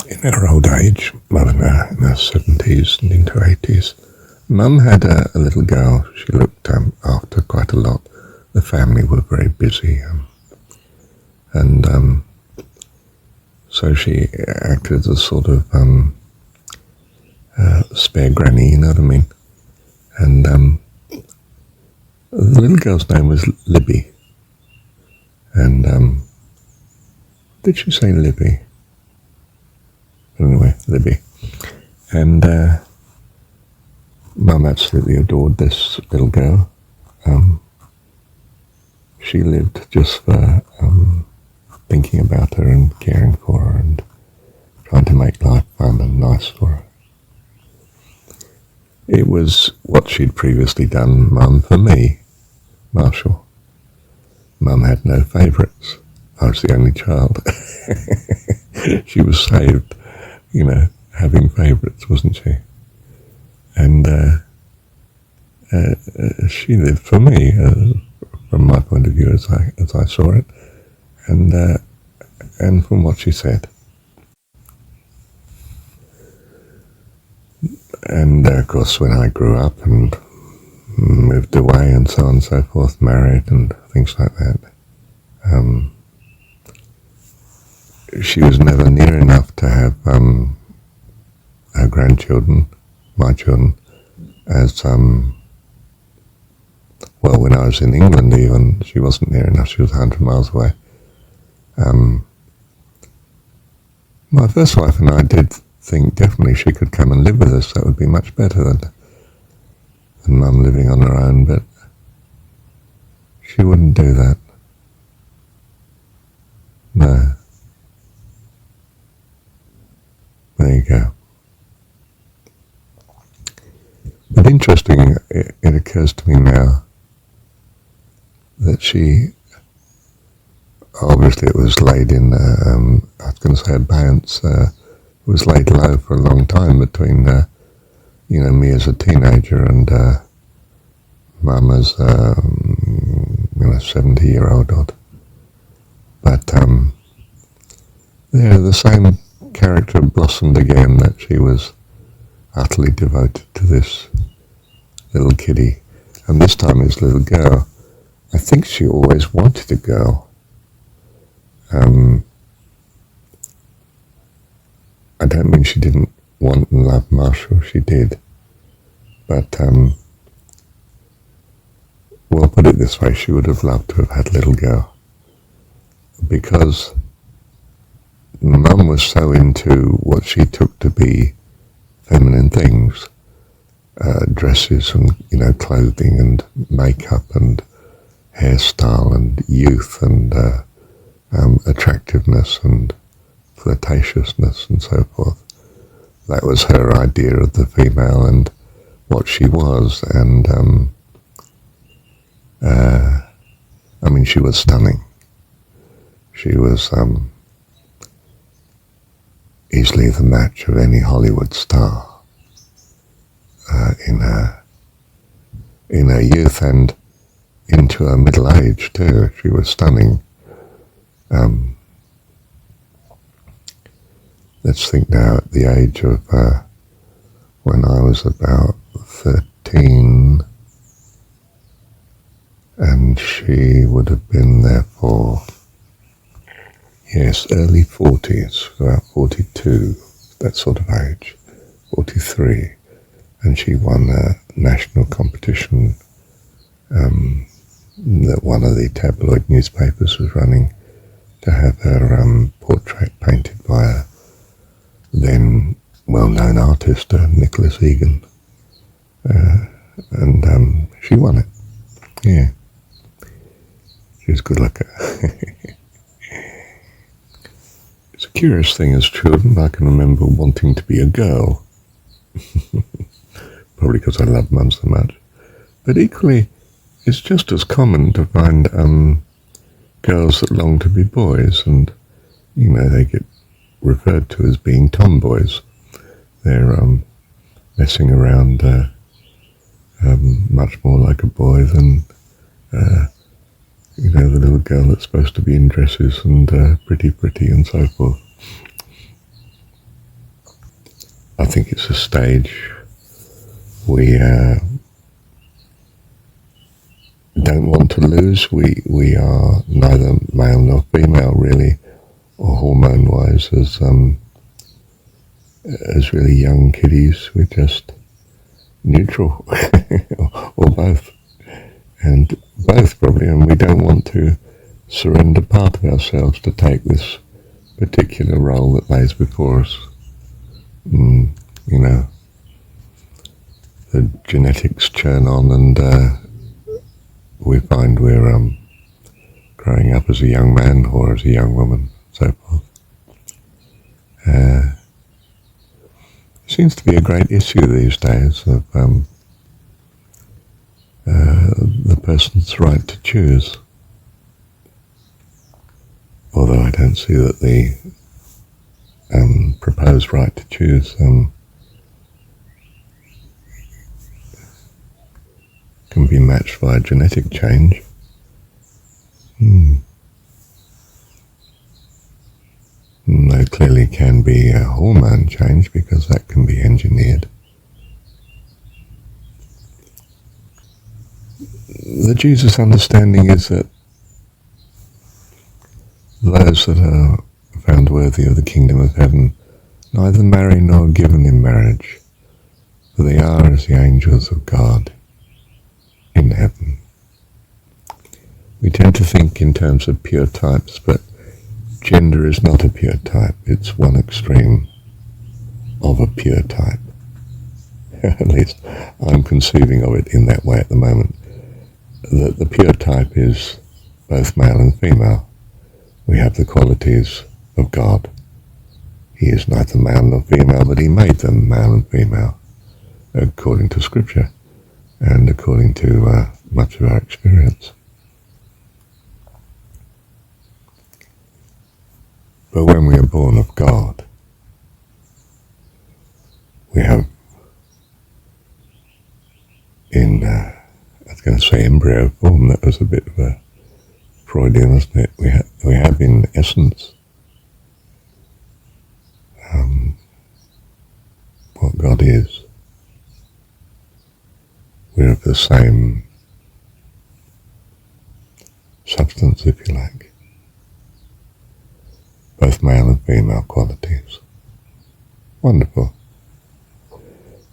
in her old age, well, in her 70s and into 80s, Mum had a little girl. She looked after quite a lot. The family were very busy, and so she acted as a sort of spare granny, you know what I mean? And the little girl's name was Libby. And did she say Libby? Anyway, Libby. And Mum absolutely adored this little girl. She lived just for thinking about her and caring for her and trying to make life fun and nice for her. It was what she'd previously done, Mum, for me, Marshall. Mum had no favourites. I was the only child. She was saved, having favourites, wasn't she? And she lived for me, from my point of view, as I saw it, and from what she said. And of course, when I grew up and moved away and so on and so forth, married and things like that, she was never near enough to have her grandchildren, my children, as well, when I was in England even, she wasn't near enough. She was 100 miles away. My first wife and I did think definitely she could come and live with us. That would be much better than Mum living on her own, but she wouldn't do that. No. There you go. But interesting, it occurs to me now that she, obviously it was laid in, I was going to say abeyance, it was laid low for a long time between, me as a teenager and Mum as, 70-year-old odd. But the same character blossomed again, that she was utterly devoted to this little kiddie. And this time his little girl, I think she always wanted a girl. I don't mean she didn't want and love Marshall, she did. But, well, put it this way, she would have loved to have had a little girl. Because Mum was so into what she took to be feminine things, dresses and, clothing and makeup and hairstyle and youth and attractiveness and flirtatiousness and so forth. That was her idea of the female and what she was, and she was stunning. She was easily the match of any Hollywood star in her youth and into her middle age too. She was stunning. Let's think now, at the age of when I was about 13, and she would have been there for, yes, early 40s, about 42, that sort of age, 43, and she won a national competition that one of the tabloid newspapers was running to have her portrait painted by a then well-known artist, Nicholas Egan, and she won it. Yeah, she was a good looker. It's a curious thing as children. I can remember wanting to be a girl, probably because I loved Mum so much. But equally, it's just as common to find girls that long to be boys, and they get referred to as being tomboys. They're messing around much more like a boy than the little girl that's supposed to be in dresses and pretty and so forth. I think it's a stage. We don't want to lose. We are neither male nor female, really, or hormone-wise, as really young kiddies. We're just neutral, or both, and both probably. And we don't want to surrender part of ourselves to take this particular role that lays before us. You know, the genetics churn on, and we find we're growing up as a young man or as a young woman, so forth. It seems to be a great issue these days of the person's right to choose. Although I don't see that the proposed right to choose can be matched by genetic change. There clearly can be a hormone change, because that can be engineered. The Jesus understanding is that those that are found worthy of the kingdom of heaven neither marry nor are given in marriage, for they are as the angels of God in heaven. We tend to think in terms of pure types, but gender is not a pure type. It's one extreme of a pure type. At least I'm conceiving of it in that way at the moment. That the pure type is both male and female. We have the qualities of God. He is neither male nor female, but he made them male and female, according to Scripture and according to much of our experience. But when we are born of God, we have in, I was going to say embryo form, that was a bit of a Freudian, wasn't it? We have in essence what God is. We're of the same substance, if you like, both male and female qualities. Wonderful.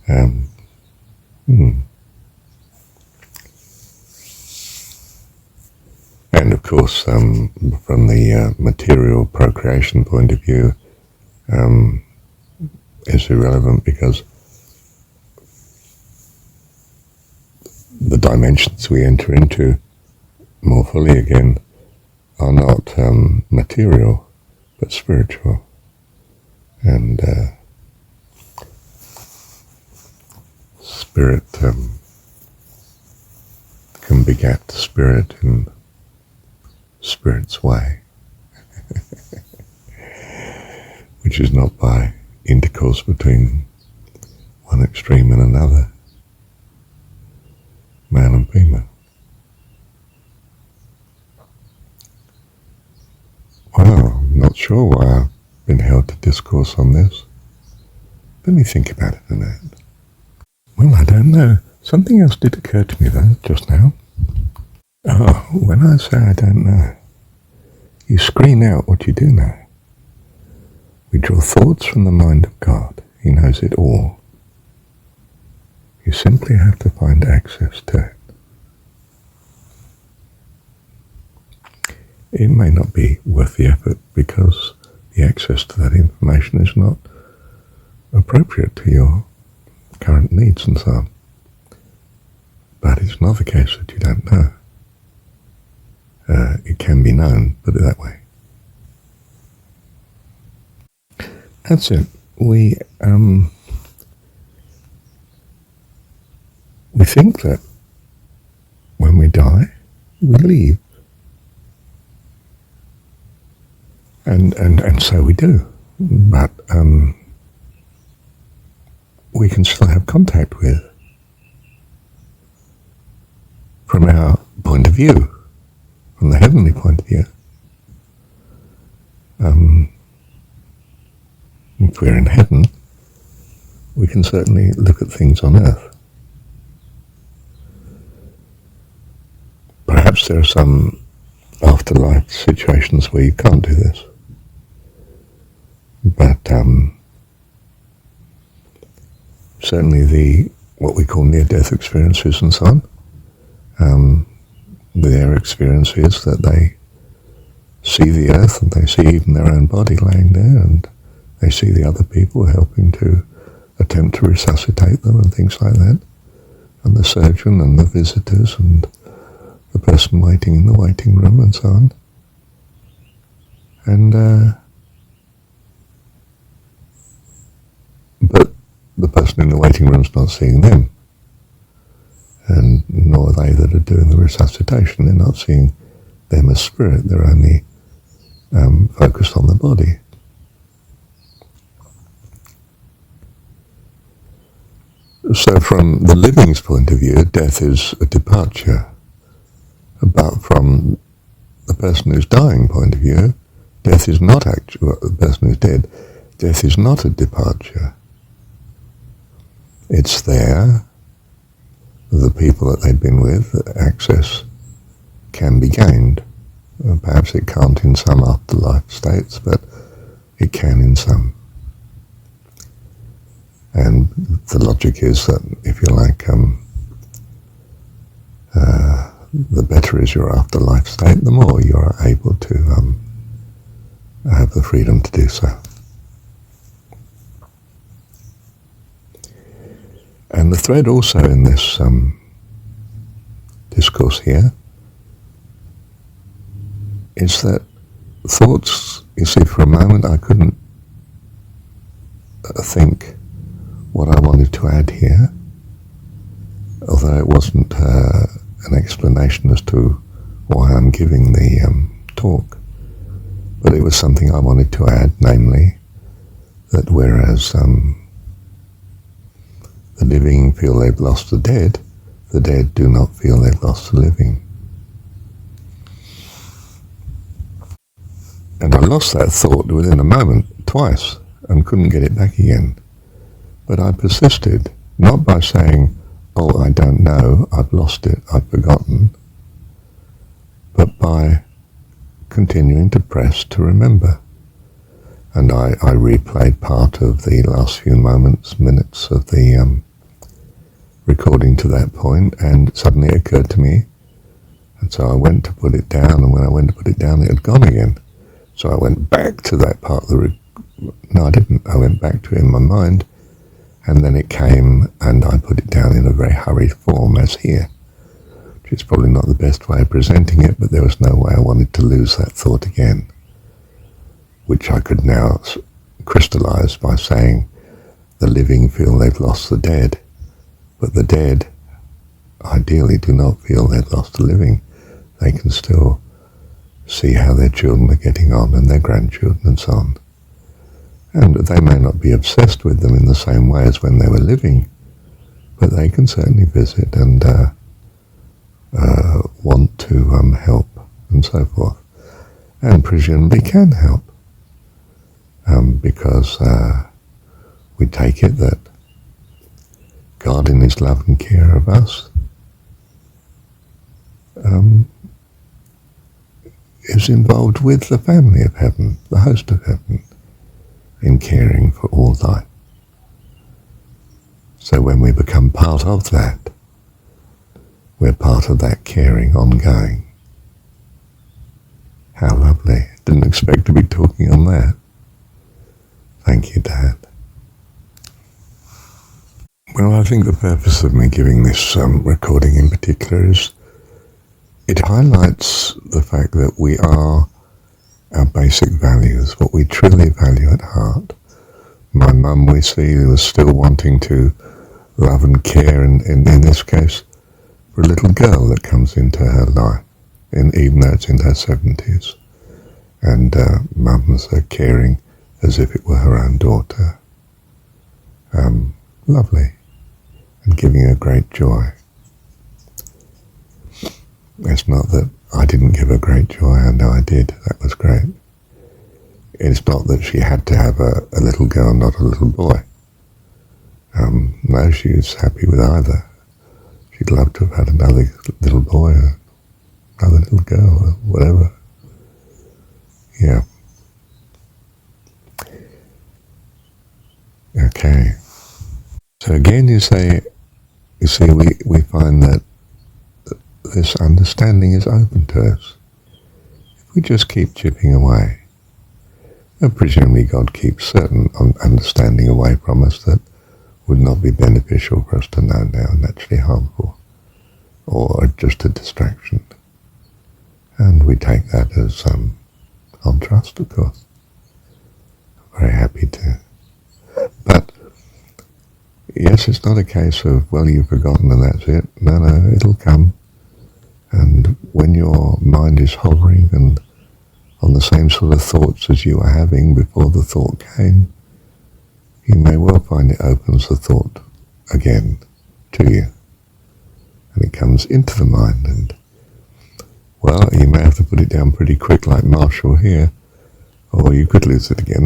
And of course, from the material procreation point of view, is irrelevant, because the dimensions we enter into more fully again are not material, but spiritual. And spirit can beget spirit in spirit's way, which is not by intercourse between one extreme and another, male and female. Well, I'm not sure why I've been held to discourse on this. Let me think about it a minute. Well, I don't know. Something else did occur to me though, just now. Oh, when I say I don't know, you screen out what you do know. We draw thoughts from the mind of God. He knows it all. You simply have to find access to it. It may not be worth the effort, because the access to that information is not appropriate to your current needs and so on. But it's not the case that you don't know. It can be known, put it that way. That's it. We think that when we die, we leave. And so we do. But we can still have contact with, from our point of view, from the heavenly point of view. If we're in heaven, we can certainly look at things on earth. Perhaps there are some afterlife situations where you can't do this. But certainly what we call near-death experiences and so on, their experience is that they see the earth and they see even their own body laying there, and they see the other people helping to attempt to resuscitate them and things like that, and the surgeon and the visitors and the person waiting in the waiting room and so on. And but the person in the waiting room's not seeing them, and nor are they that are doing the resuscitation. They're not seeing them as spirit. They're only focused on the body. So from the living's point of view, death is a departure. But from the person who's dying point of view, death is not actually, the person who's dead, death is not a departure. It's there. The people that they've been with, access can be gained. Perhaps it can't in some afterlife states, but it can in some. And the logic is that, if you like, the better is your afterlife state, the more you are able to have the freedom to do so. And the thread also in this discourse here is that thoughts, you see, for a moment I couldn't think what I wanted to add here, although it wasn't an explanation as to why I'm giving the talk, but it was something I wanted to add, namely that whereas the living feel they've lost the dead do not feel they've lost the living. And I lost that thought within a moment, twice, and couldn't get it back again. But I persisted, not by saying, oh, I don't know, I've lost it, I've forgotten, but by continuing to press to remember. And I replayed part of the last few minutes of the recording to that point, and suddenly it occurred to me, and so I went to put it down, and when I went to put it down, it had gone again. So I went back to that part of the no, I didn't. I went back to it in my mind, and then it came, and I put it down in a very hurried form, as here, which is probably not the best way of presenting it, but there was no way I wanted to lose that thought again, which I could now crystallize by saying the living feel they've lost the dead, but the dead ideally do not feel they've lost the living. They can still see how their children are getting on and their grandchildren and so on. And they may not be obsessed with them in the same way as when they were living, but they can certainly visit and want to help and so forth, and presumably can help, because we take it that God, in his love and care of us, is involved with the family of heaven, the host of heaven, in caring for all life. So when we become part of that, we're part of that caring ongoing. How lovely. Didn't expect to be talking on that. Thank you, Dad. Well, I think the purpose of me giving this recording in particular is it highlights the fact that we are our basic values, what we truly value at heart. My mum, we see, was still wanting to love and care, in this case, for a little girl that comes into her life, even though it's in her 70s. And mum's caring as if it were her own daughter. Lovely. And giving her great joy. It's not that I didn't give her great joy, I know I did, that was great. It's not that she had to have a little girl, not a little boy. No, she was happy with either. She'd love to have had another little boy or another little girl or whatever. Yeah. Okay. So again, you see, we find that this understanding is open to us. If we just keep chipping away, and presumably God keeps certain understanding away from us that would not be beneficial for us to know now and actually harmful, or just a distraction. And we take that as on trust, of course. Very happy to. But yes, it's not a case of, well, you've forgotten and that's it. No, it'll come. And when your mind is hovering and on the same sort of thoughts as you were having before the thought came, you may well find it opens the thought again to you. And it comes into the mind, and, well, you may have to put it down pretty quick like Marshall here, or you could lose it again.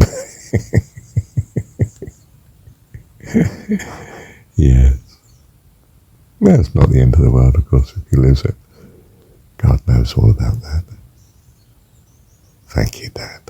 Yes. Well, it's not the end of the world, of course, if you lose it. God knows all about that. Thank you, Dad.